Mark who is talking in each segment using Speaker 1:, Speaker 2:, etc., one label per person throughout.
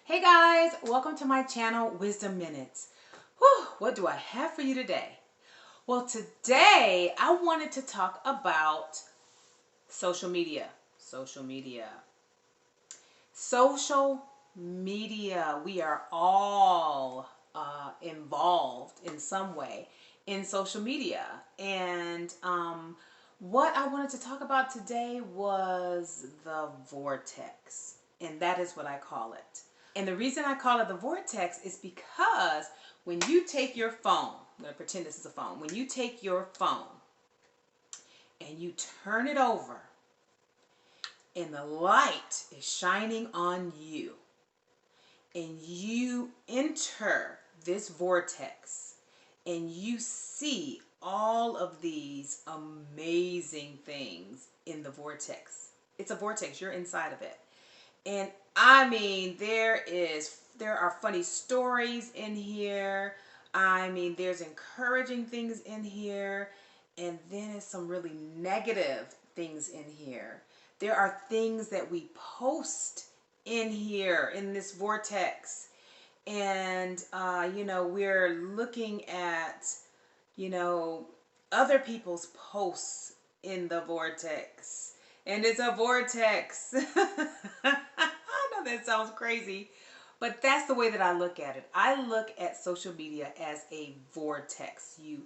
Speaker 1: Hey guys, welcome to my channel, Wisdom Minutes. Whew, what do I have for you today? Well, today I wanted to talk about social media. Social media. Social media. We are all involved in some way in social media. And what I wanted to talk about today was the vortex. And that is what I call it. And the reason I call it the vortex is because when you take your phone, I'm going to pretend this is a phone. When you take your phone and you turn it over and the light is shining on you and you enter this vortex and you see all of these amazing things in the vortex. It's a vortex. You're inside of it. And I mean, there are funny stories in here. I mean, there's encouraging things in here. And then there's some really negative things in here. There are things that we post in here in this vortex. And, we're looking at, other people's posts in the vortex. And it's a vortex. I know that sounds crazy, but that's the way that I look at it. I look at social media as a vortex. You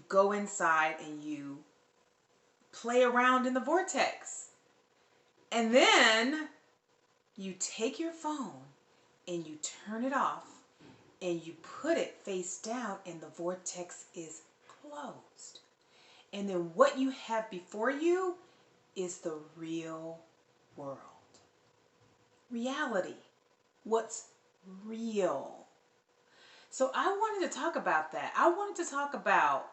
Speaker 1: go inside and you play around in the vortex. And then you take your phone and you turn it off and you put it face down and the vortex is closed. And then what you have before you is the real world. Reality. What's real. So I wanted to talk about that. I wanted to talk about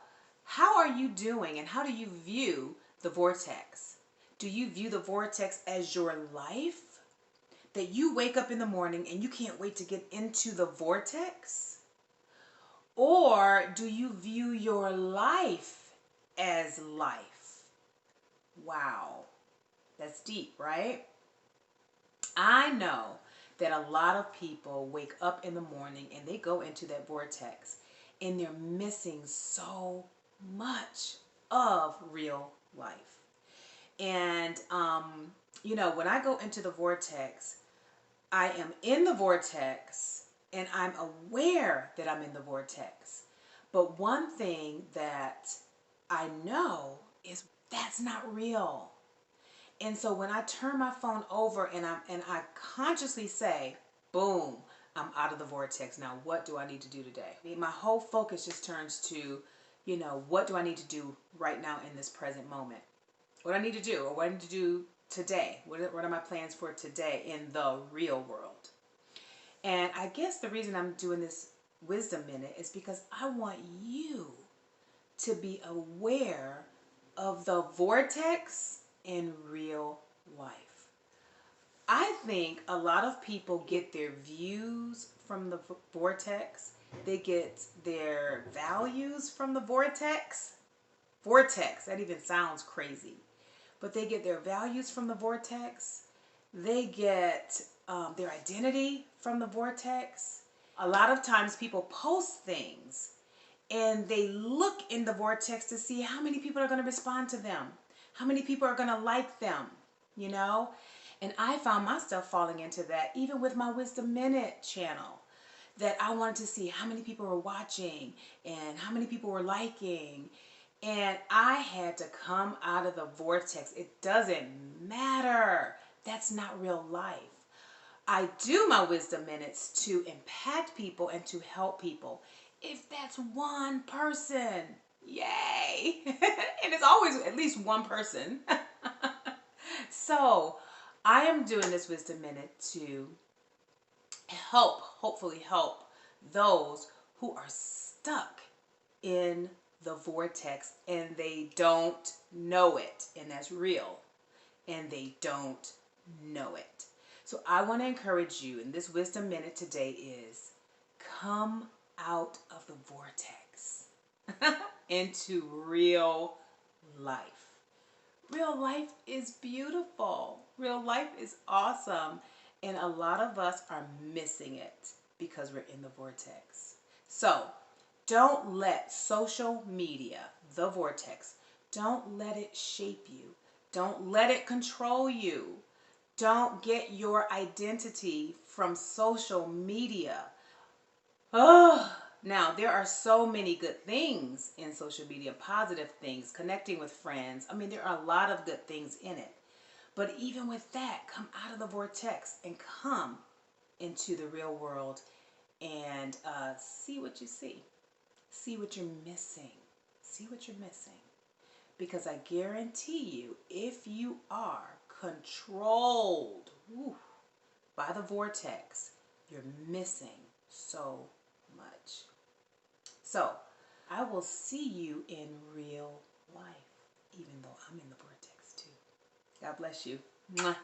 Speaker 1: how are you doing and how do you view the vortex? Do you view the vortex as your life? That you wake up in the morning and you can't wait to get into the vortex? Or do you view your life as life? Wow. That's deep, right? I know that a lot of people wake up in the morning and they go into that vortex and they're missing so much of real life. And, when I go into the vortex, I am in the vortex and I'm aware that I'm in the vortex. But one thing that I know is that's not real. And so when I turn my phone over and I consciously say, boom, I'm out of the vortex. Now, what do I need to do today? My whole focus just turns to, what do I need to do right now in this present moment? What I need to do, or what I need to do today? What are my plans for today in the real world? And I guess the reason I'm doing this Wisdom Minute is because I want you to be aware of the vortex in real life. I think a lot of people get their views from the vortex. They get their values from the vortex. Vortex, that even sounds crazy. But they get their values from the vortex. They get their identity from the vortex. A lot of times people post things and they look in the vortex to see how many people are going to respond to them, how many people are going to like them, And I found myself falling into that even with my Wisdom Minute channel, that I wanted to see how many people were watching and how many people were liking. And I had to come out of the vortex. It doesn't matter. That's not real life. I do my Wisdom Minutes to impact people and to help people. If that's one person, yay. And it's always at least one person. So I am doing this Wisdom Minute to hopefully help those who are stuck in the vortex and they don't know it. And that's real. And they don't know it. So I want to encourage you, and this Wisdom Minute today is come out of the vortex into real life. Real life is beautiful. Real life is awesome. And a lot of us are missing it because we're in the vortex. So don't let social media, the vortex, don't let it shape you. Don't let it control you. Don't get your identity from social media. Oh, now there are so many good things in social media, positive things, connecting with friends. I mean, there are a lot of good things in it. But even with that, come out of the vortex and come into the real world and see what you see. See what you're missing. See what you're missing. Because I guarantee you, if you are controlled by the vortex, you're missing so much. So, I will see you in real life, even though I'm in the vortex too. God bless you. Mwah.